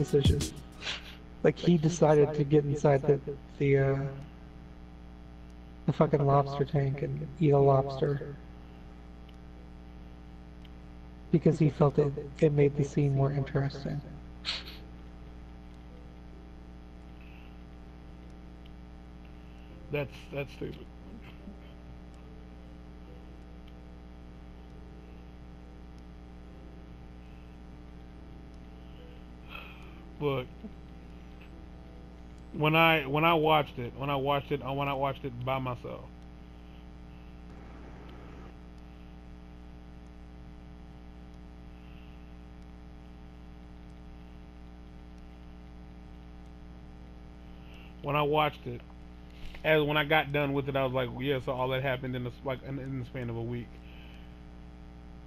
decision. Like he decided to get inside the fucking lobster tank and eat a lobster because he felt it made the scene more interesting. That's stupid. Look, when I watched it by myself, when I watched it, as when I got done with it, I was like, well, yeah, so all that happened in the span of a week.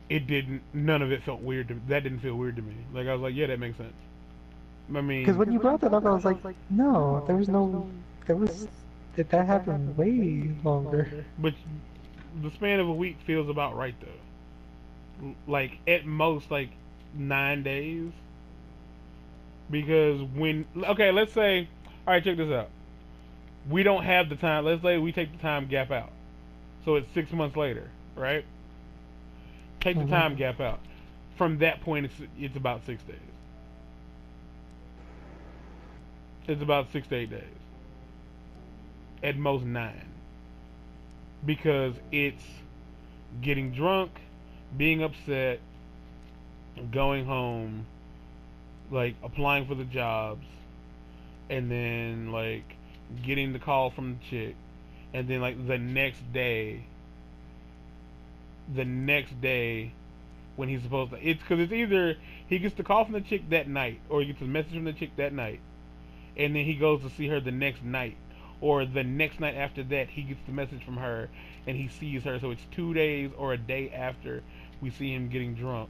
It didn't. None of it felt weird. That didn't feel weird to me. Like I was like, yeah, that makes sense. I Because mean, when you brought that up, I was like, no, there was no, there was, that happened way longer. but the span of a week feels about right though. Like at most like 9 days. Because when okay, let's say, all right, check this out. We don't have the time. Let's say we take the time gap out, so it's 6 months later, right? Take the time gap out. From that point, it's about 6 days. It's about 6 to 8 days. At most 9. Because it's getting drunk, being upset, going home, like applying for the jobs, and then like getting the call from the chick, and then like the next day when he's supposed to, it's because it's either he gets the call from the chick that night or he gets a message from the chick that night and then he goes to see her the next night, or the next night after that he gets the message from her and he sees her. So it's 2 days or a day after we see him getting drunk,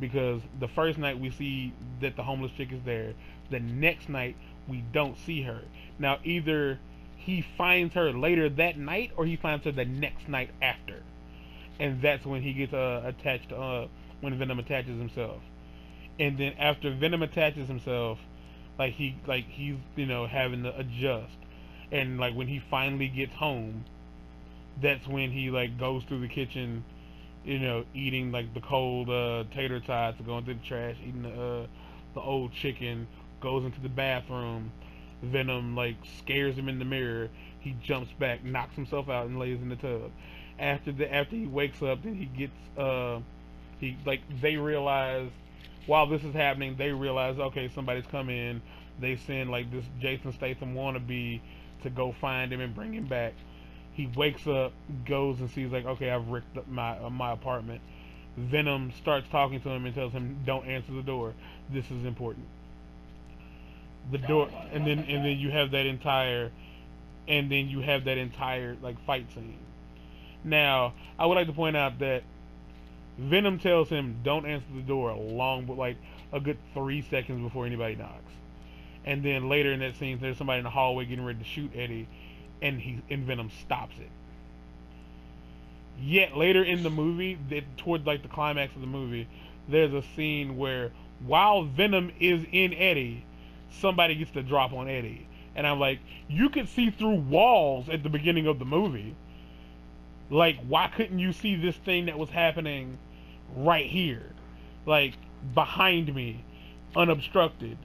because the first night we see that the homeless chick is there, the next night we don't see her. Now either he finds her later that night or he finds her the next night after, and that's when he gets attached when Venom attaches himself. And then after Venom attaches himself, he's having to adjust, and like when he finally gets home, that's when he like goes through the kitchen, eating like the cold tater tots, going through the trash, eating the old chicken, goes into the bathroom. Venom like scares him in the mirror. He jumps back, knocks himself out, and lays in the tub. After he wakes up, then he gets they realize while this is happening, they realize, okay, somebody's come in. They send like this Jason Statham wannabe to go find him and bring him back. He wakes up, goes and sees like, okay, I've ripped up my apartment. Venom starts talking to him and tells him, don't answer the door. This is important. The door, and then you have that entire like fight scene. Now, I would like to point out that Venom tells him don't answer the door like a good 3 seconds before anybody knocks. And then later in that scene, there's somebody in the hallway getting ready to shoot Eddie, and Venom stops it. Yet later in the movie, towards like the climax of the movie, there's a scene where while Venom is in Eddie, somebody gets the drop on Eddie. And I'm like, you could see through walls at the beginning of the movie. Like, why couldn't you see this thing that was happening right here? Like, behind me, unobstructed.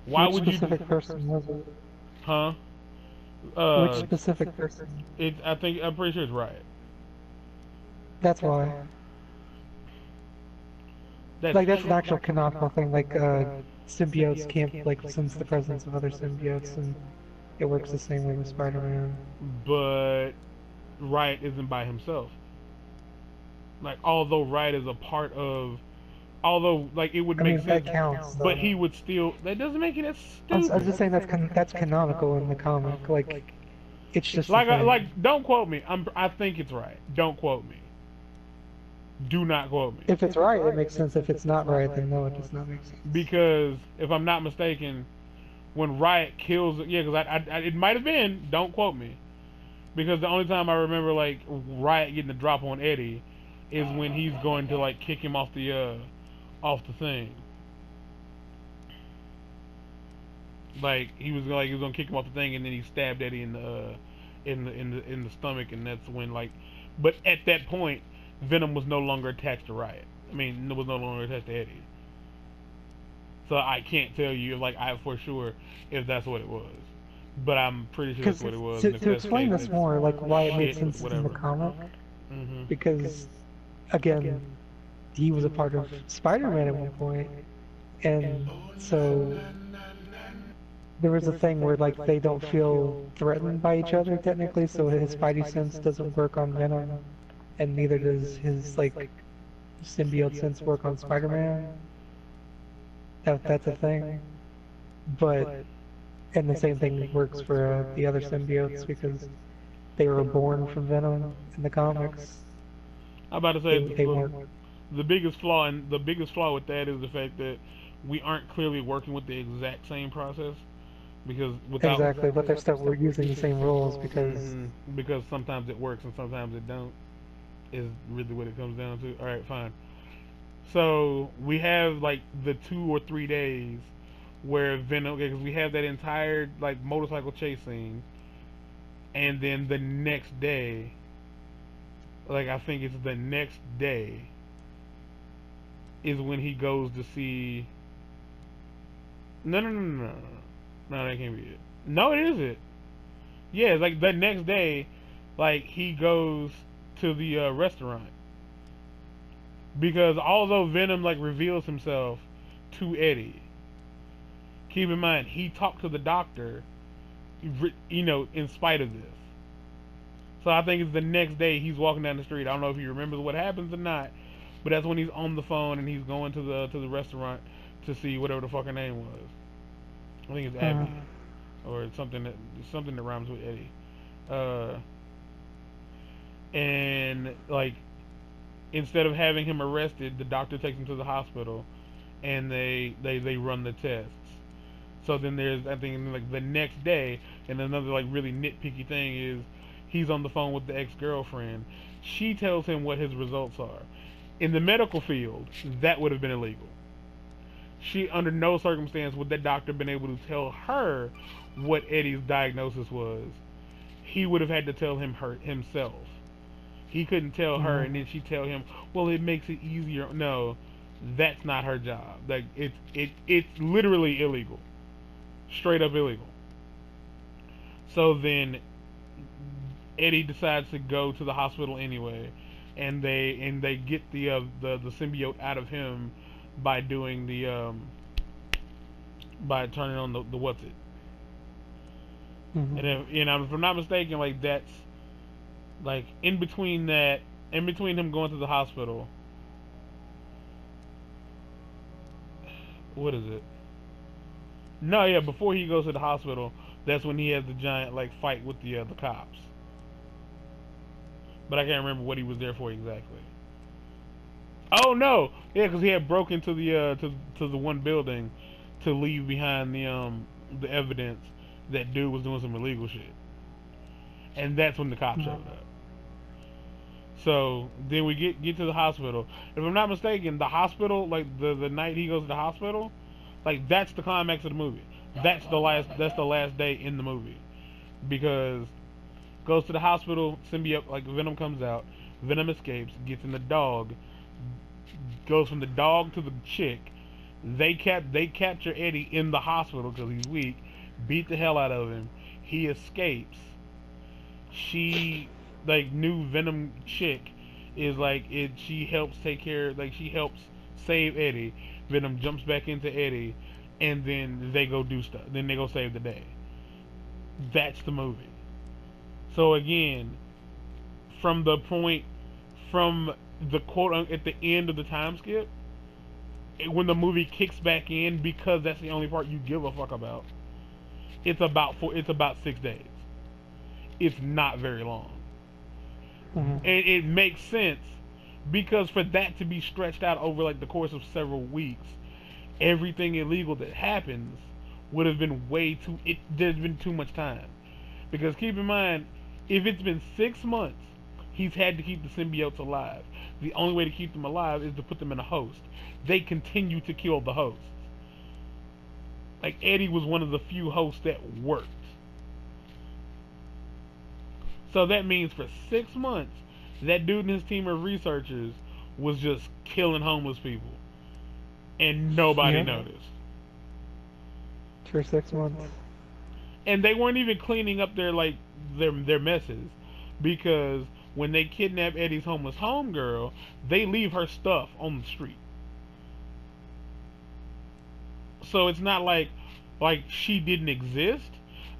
Why Which would you... specific person was it? Huh? Which specific person? I'm pretty sure it's Riot. That's why. That's an actual canonical thing. Like, symbiotes can't like sense the presence of other symbiotes, and it works the same way with Spider-Man. But Riot isn't by himself. Like, although Riot is a part of, like it would make sense, that counts. But he would still. That doesn't make it as stupid. I was just saying that's canonical in the comic. Like, it's just like don't quote me. I think it's right. Don't quote me. Do not quote me. If it's right, it makes sense. If it's not right, then no, it does not make sense. Because if I'm not mistaken, when Riot kills, because it might have been. Don't quote me. Because the only time I remember like Riot getting the drop on Eddie is when he's going to like kick him off the thing. Like he was gonna kick him off the thing, and then he stabbed Eddie in the stomach, and that's when but at that point, Venom was no longer attached to Riot. I mean, it was no longer attached to Eddie. So I can't tell you I for sure if that's what it was, but I'm pretty sure that's what it was. To explain this more, like why it made sense in the comic, because again, he was a part of Spider-Man at one point, and so there was a thing where like they don't feel threatened by each other technically, so his Spidey sense doesn't work on Venom, and neither does his like symbiote sense work on Spider-Man. That's a thing, and the same thing works for the other symbiotes because they were born from Venom in the comics. I'm about to say they weren't. The biggest flaw with that is the fact that we aren't clearly working with the exact same process because exactly, but they're still using the same rules because sometimes it works and sometimes it don't. Is really what it comes down to. All right, fine. So we have like the 2 or 3 days where Venom, because we have that entire like motorcycle chase scene, and then the next day, like I think it's the next day, is when he goes to see. No, that can't be it. No, it isn't. Yeah, it's like the next day, like he goes to the restaurant. Because although Venom like reveals himself to Eddie, keep in mind he talked to the doctor, in spite of this. So I think it's the next day he's walking down the street. I don't know if he remembers what happens or not, but that's when he's on the phone and he's going to the restaurant to see whatever the fuck her name was. I think it's Abby or something that rhymes with Eddie. And like, instead of having him arrested, the doctor takes him to the hospital, and they run the tests. So then there's, I think, like the next day, and another like really nitpicky thing is, he's on the phone with the ex-girlfriend. She tells him what his results are. In the medical field, that would have been illegal. She, under no circumstance would that doctor been able to tell her what Eddie's diagnosis was. He would have had to tell him himself. He couldn't tell her, and then she'd tell him, well, it makes it easier. No, that's not her job. Like it's literally illegal. Straight up illegal. So then Eddie decides to go to the hospital anyway, and they get the symbiote out of him by doing by turning on the what's it. And if I'm not mistaken, like that's like in between him going to the hospital. What is it? No, yeah, before he goes to the hospital, that's when he has the giant like fight with the cops. But I can't remember what he was there for exactly. Oh no, yeah, because he had broke into the to the one building to leave behind the evidence that dude was doing some illegal shit, and that's when the cops showed up. So then we get to the hospital. If I'm not mistaken, the hospital, like the night he goes to the hospital, like that's the climax of the movie. That's the last day in the movie, because goes to the hospital, symbiote like Venom comes out, Venom escapes, gets in the dog, goes from the dog to the chick. They capture Eddie in the hospital because he's weak, beat the hell out of him. He escapes. She, like, new Venom chick is like it. She helps take care. Like she helps save Eddie. Venom jumps back into Eddie, and then they go do stuff. Then they go save the day. That's the movie. So again, from the quote at the end of the time skip, when the movie kicks back in, because that's the only part you give a fuck about, it's about 6 days. It's not very long. And it makes sense, because for that to be stretched out over like the course of several weeks, everything illegal that happens would have been there's been too much time. Because keep in mind, if it's been 6 months, he's had to keep the symbiotes alive. The only way to keep them alive is to put them in a host. They continue to kill the hosts. Like, Eddie was one of the few hosts that worked. So that means for 6 months, that dude and his team of researchers was just killing homeless people, and nobody noticed. For 6 months. And they weren't even cleaning up their messes, because when they kidnap Eddie's homeless homegirl, they leave her stuff on the street. So it's not like she didn't exist.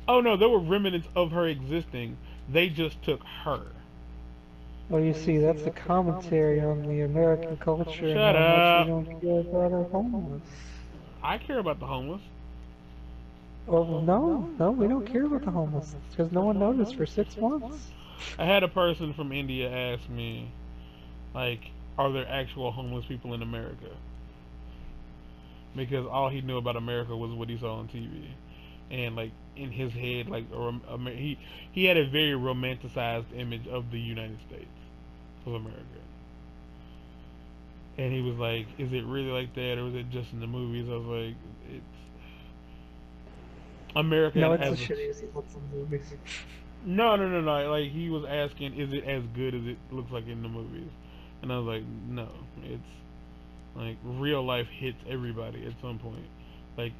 Oh no, there were remnants of her existing. They just took her. Well, you see, that's a commentary on the American culture and Shut how up. much we don't care about our homeless. I care about the homeless. Well, no, we don't care about the homeless because no one noticed for 6 months. I had a person from India ask me, like, are there actual homeless people in America? Because all he knew about America was what he saw on TV. And, like, in his head, like, he had a very romanticized image of the United States of America. And he was like, is it really like that, or is it just in the movies? I was like, it's... America No, it's has the shittiest of the movies. No. Like, he was asking, is it as good as it looks like in the movies? And I was like, no. It's like real life hits everybody at some point. Like,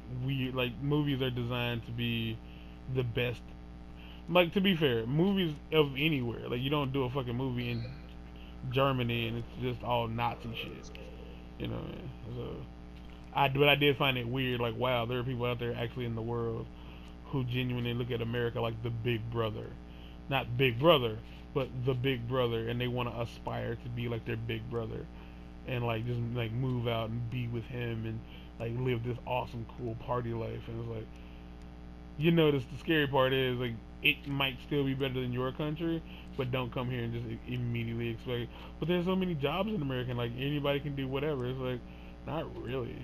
movies are designed to be the best. Like, to be fair, movies of anywhere. Like, you don't do a fucking movie in Germany and it's just all Nazi shit. You know, so but I did find it weird. Like, wow, there are people out there actually in the world who genuinely look at America like the big brother. Not Big Brother, but the big brother, and they want to aspire to be like their big brother, and like just like move out and be with him and like live this awesome, cool party life. And it's like, you notice the scary part is, like, it might still be better than your country, but don't come here and just immediately expect. But there's so many jobs in America, and like anybody can do whatever. It's like, not really.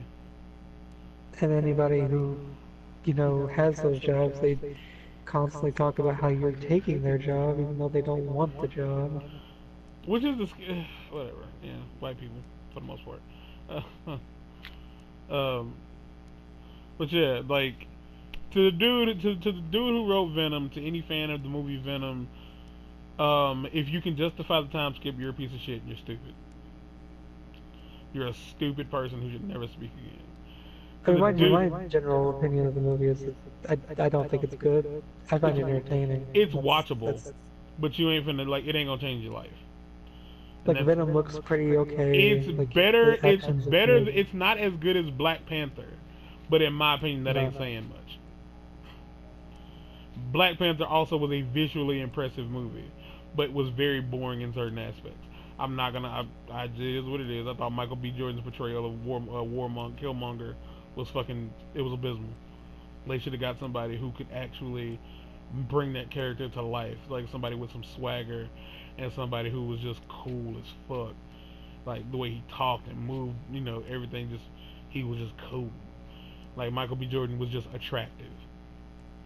And anybody who, has those jobs, they constantly talk about how you're taking their job, even though they don't want the job. Which is whatever. Yeah, white people for the most part. But yeah, like, to the dude who wrote Venom, to any fan of the movie Venom, if you can justify the time skip, you're a piece of shit and you're stupid. You're a stupid person who should never speak again. My general opinion of the movie is that I don't think it's good. I find it entertaining. It's watchable, but you ain't finna, like, it ain't gonna change your life. Like, Venom looks pretty okay. It's like, better. It's better. It's not as good as Black Panther, but in my opinion, that ain't saying much. Black Panther also was a visually impressive movie, but was very boring in certain aspects. I'm not gonna. It is what it is. I thought Michael B. Jordan's portrayal of Killmonger was fucking. It was abysmal. They should have got somebody who could actually bring that character to life, like somebody with some swagger, and somebody who was just cool as fuck. Like, the way he talked and moved, everything he was just cool. Like, Michael B. Jordan was just attractive.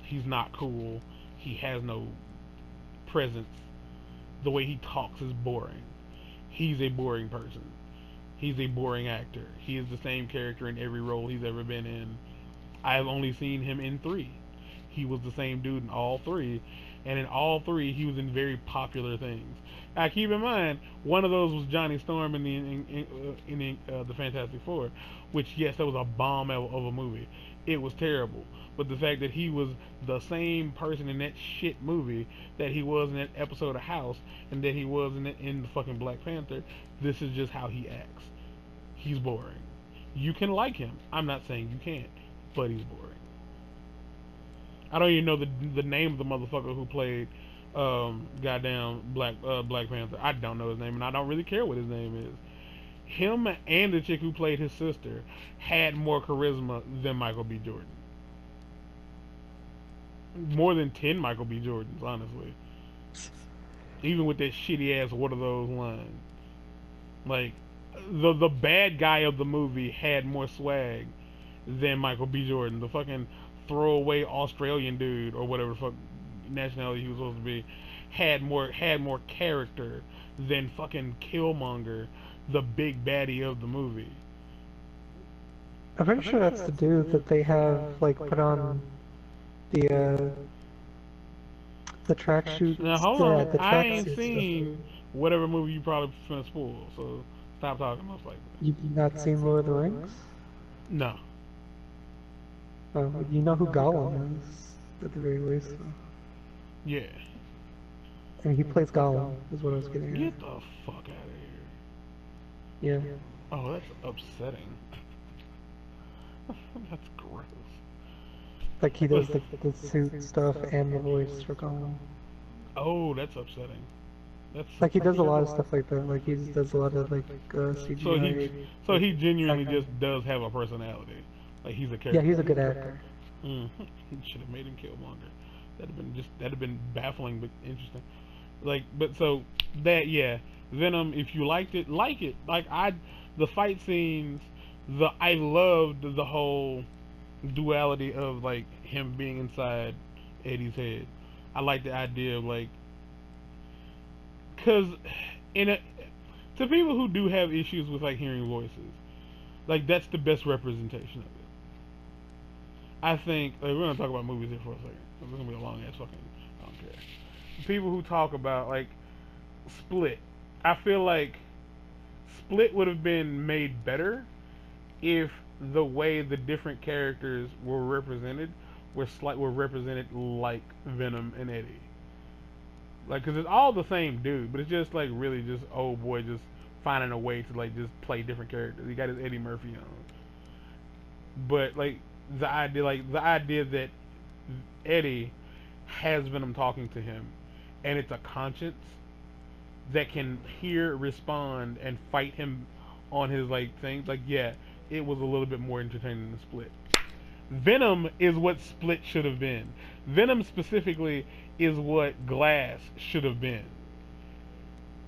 He's not cool. He has no presence. The way he talks is boring. He's a boring person. He's a boring actor. He is the same character in every role he's ever been in. I have only seen him in 3. He was the same dude in all 3, and in all 3 he was in very popular things. Now, keep in mind, one of those was Johnny Storm in the Fantastic Four, which, yes, that was a bomb of a movie. It was terrible. But the fact that he was the same person in that shit movie that he was in that episode of House, and that he was in the fucking Black Panther, this is just how he acts. He's boring. You can like him. I'm not saying you can't, but he's boring. I don't even know the name of the motherfucker who played goddamn Black Panther. I don't know his name, and I don't really care what his name is. Him and the chick who played his sister had more charisma than Michael B. Jordan. More than 10 Michael B. Jordans, honestly. Even with that shitty ass "what are those" lines. Like, the bad guy of the movie had more swag than Michael B. Jordan. The fucking throwaway Australian dude, or whatever the fuck nationality he was supposed to be, had more character than fucking Killmonger, the big baddie of the movie. I'm pretty sure that's the dude that they have like put on the tracksuit. Now hold Yeah, on, the I ain't tracksuit stuff. seen whatever movie you probably finna spoil, so stop talking most likely. You've not seen Lord of the Rings? No. Oh, you know who Gollum is, at the very least. So. Yeah. I mean, he plays Gollum, is what I was getting at. Get the fuck out of Yeah. here. Oh, that's upsetting. That's gross. Like he does the suit stuff and the voice for Gollum. Oh, that's upsetting. That's Like he does a lot of stuff like that. Like he does a lot of like CGI. so he genuinely just does have a personality. Like he's a character. Yeah, he's a good actor. Should have made him Killmonger. That'd have been baffling but interesting. Like, but so that yeah, Venom. If you liked it, like it. Like the fight scenes. I loved the whole duality of like him being inside Eddie's head. I like the idea of like, cause to people who do have issues with like hearing voices, like that's the best representation of it. I think like, we're gonna talk about movies here for a second. It's gonna be a long ass fucking. I don't care. People who talk about like Split, I feel like Split would have been made better if the way the different characters were represented were represented like Venom and Eddie. Like, cause it's all the same dude, but it's just like really just old boy just finding a way to like just play different characters. He got his Eddie Murphy on, but like the idea that Eddie has Venom talking to him, and it's a conscience that can hear, respond, and fight him on his like things. Like yeah, it was a little bit more entertaining than Split. Venom is what Split should have been. Venom specifically is what Glass should have been.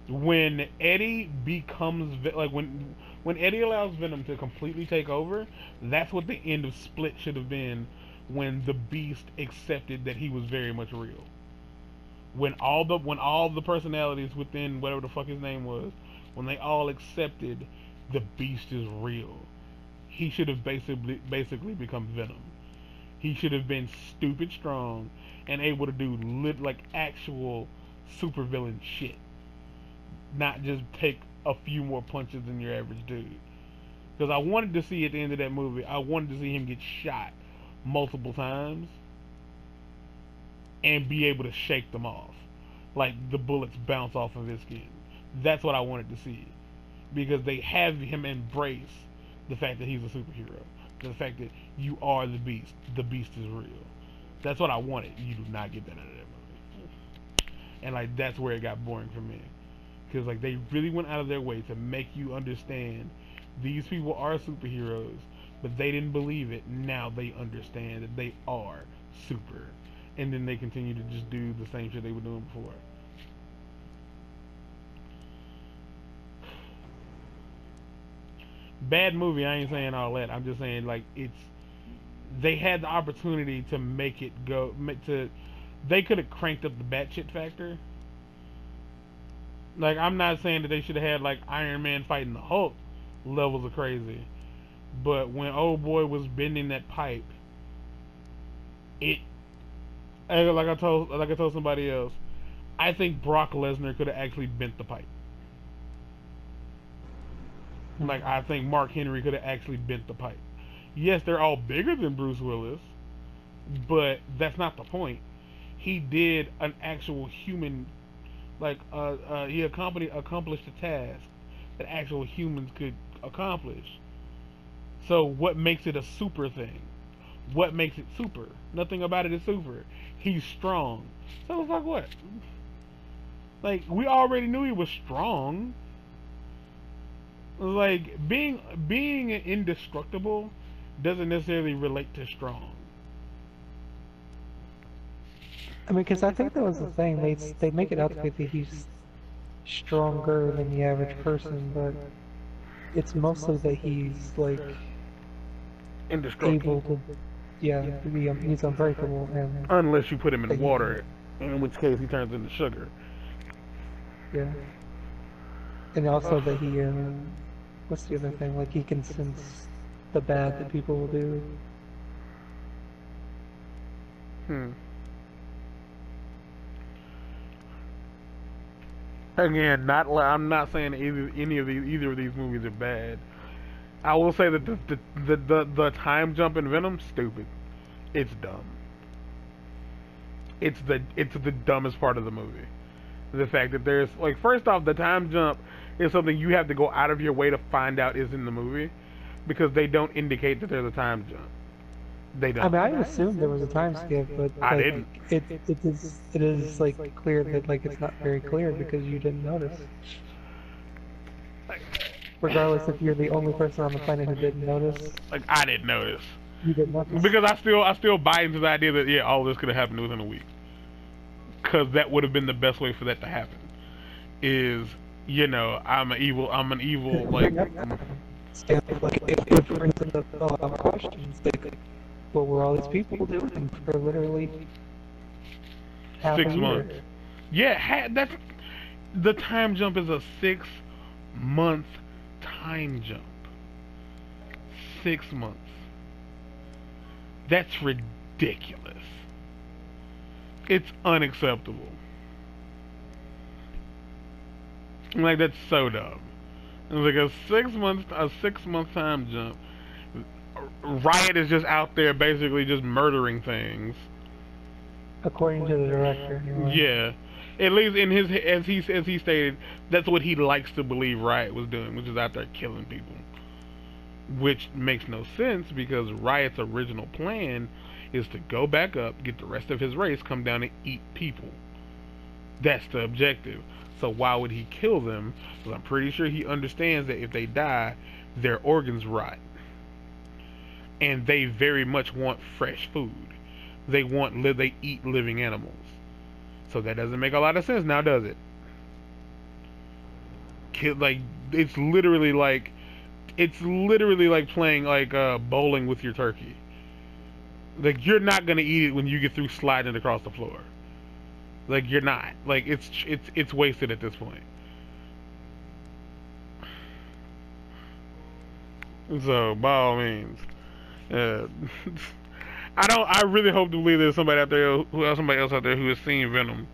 When Eddie becomes like when Eddie allows Venom to completely take over, that's what the end of Split should have been. When the Beast accepted that he was very much real. When all the personalities within whatever the fuck his name was, when they all accepted the Beast is real. He should have basically become Venom. He should have been stupid strong and able to do like actual supervillain shit. Not just take a few more punches than your average dude. Because I wanted to see at the end of that movie, I wanted to see him get shot multiple times and be able to shake them off. Like the bullets bounce off of his skin. That's what I wanted to see. Because they have him embrace the fact that he's a superhero. The fact that you are the Beast. The Beast is real. That's what I wanted. You do not get that out of that movie. And like that's where it got boring for me. Because like they really went out of their way to make you understand these people are superheroes, but they didn't believe it. Now they understand that they are super. And then they continue to just do the same shit they were doing before. Bad movie, I ain't saying all that. I'm just saying like they had the opportunity to make it go they could have cranked up the batshit factor. Like I'm not saying that they should have had like Iron Man fighting the Hulk levels of crazy. But when old boy was bending that pipe, like I told somebody else, I think Brock Lesnar could have actually bent the pipe. Like, I think Mark Henry could have actually bent the pipe. Yes, they're all bigger than Bruce Willis, but that's not the point. He did an actual human, like, he accomplished a task that actual humans could accomplish. So what makes it a super thing? What makes it super? Nothing about it is super. He's strong. So it's like what? Like, we already knew he was strong. Like, being indestructible doesn't necessarily relate to strong. I mean, because I think that was the thing. They make it out to be that he's stronger than the average person, but it's mostly that he's like Indestructible. able to, he's unbreakable, and unless you put him in water, in which case he turns into sugar. Yeah. And also that he, what's the other thing? Like he can sense the bad that people will do. Again, I'm not saying either of these movies are bad. I will say that the time jump in Venom, stupid. It's dumb. It's the dumbest part of the movie. The fact that there's like, first off, the time jump is something you have to go out of your way to find out is in the movie, because they don't indicate that there's a time jump. They don't. I mean, I assumed there was a time skip, but I like, didn't. It is like clear that like it's not very clear because you didn't notice. Regardless if you're the only person on the planet who didn't notice. Like, I didn't notice. You didn't notice. Because I still buy into the idea that, yeah, all this could have happened within a week. Because that would have been the best way for that to happen. Is, you know, I'm an evil like. Like it would bring up questions like, what were all these people doing for literally half 6 a year? months? Yeah, that's the time jump is a 6-month time jump. 6 months. That's ridiculous. It's unacceptable. Like, that's so dumb. It's like a 6-month time jump. Riot is just out there basically just murdering things. According to the director. Anyway. Yeah. At least in his, as he stated, that's what he likes to believe Riot was doing, which is out there killing people. Which makes no sense, because Riot's original plan is to go back up, get the rest of his race, come down and eat people. That's the objective. So why would he kill them? Because I'm pretty sure he understands that if they die, their organs rot. And they very much want fresh food. They eat living animals. So that doesn't make a lot of sense now, does it? Like, it's literally like playing like bowling with your turkey. Like, you're not gonna eat it when you get through sliding it across the floor. Like, you're not. Like, it's wasted at this point. So by all means, I really hope to believe there's somebody out there somebody else out there who has seen Venom,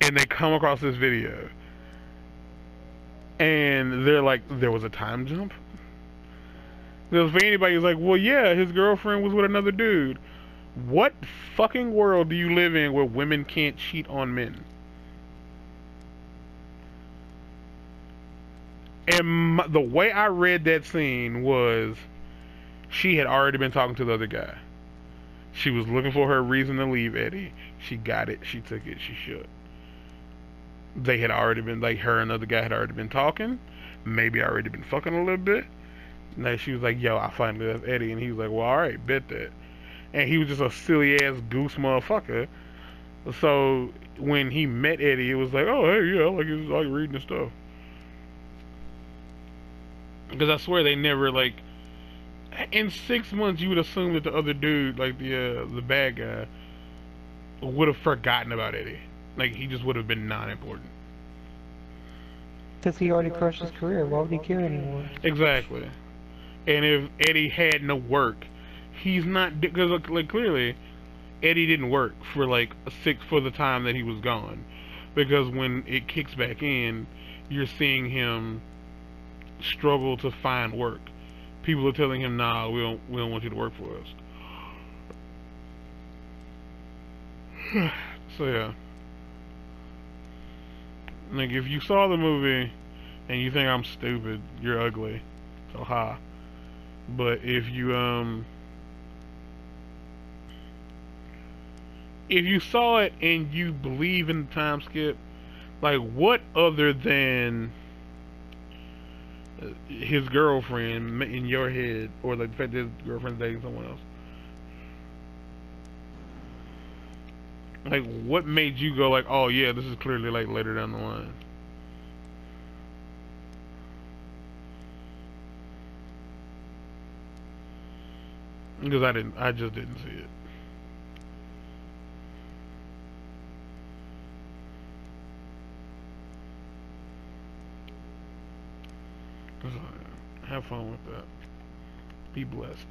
and they come across this video, and they're like, there was a time jump. Because for anybody who's like, well, yeah, his girlfriend was with another dude. What fucking world do you live in where women can't cheat on men? And the way I read that scene was, she had already been talking to the other guy. She was looking for her reason to leave Eddie. She got it. She took it. She should. They had already been, like, her and the other guy had already been talking. Maybe already been fucking a little bit. And then she was like, yo, I finally left Eddie. And he was like, well, alright, bet that. And he was just a silly ass goose motherfucker. So when he met Eddie, it was like, oh, hey, yeah, I like reading the stuff. Because I swear they never, like, in 6 months you would assume that the other dude, like the bad guy, would have forgotten about Eddie. Like, he just would have been non-important. Because he already crushed his career. Why would he care anymore? Exactly. And if Eddie had no work, he's not, because like clearly Eddie didn't work for like for the time that he was gone, because when it kicks back in, you're seeing him struggle to find work. People are telling him, nah, we don't want you to work for us. So yeah, like, if you saw the movie and you think I'm stupid, you're ugly. So ha. But if you saw it and you believe in the time skip, like, what other than his girlfriend in your head, or like the fact that his girlfriend's dating someone else, like, what made you go like, oh yeah, this is clearly like later down the line? Because I just didn't see it. So, have fun with that. Be blessed.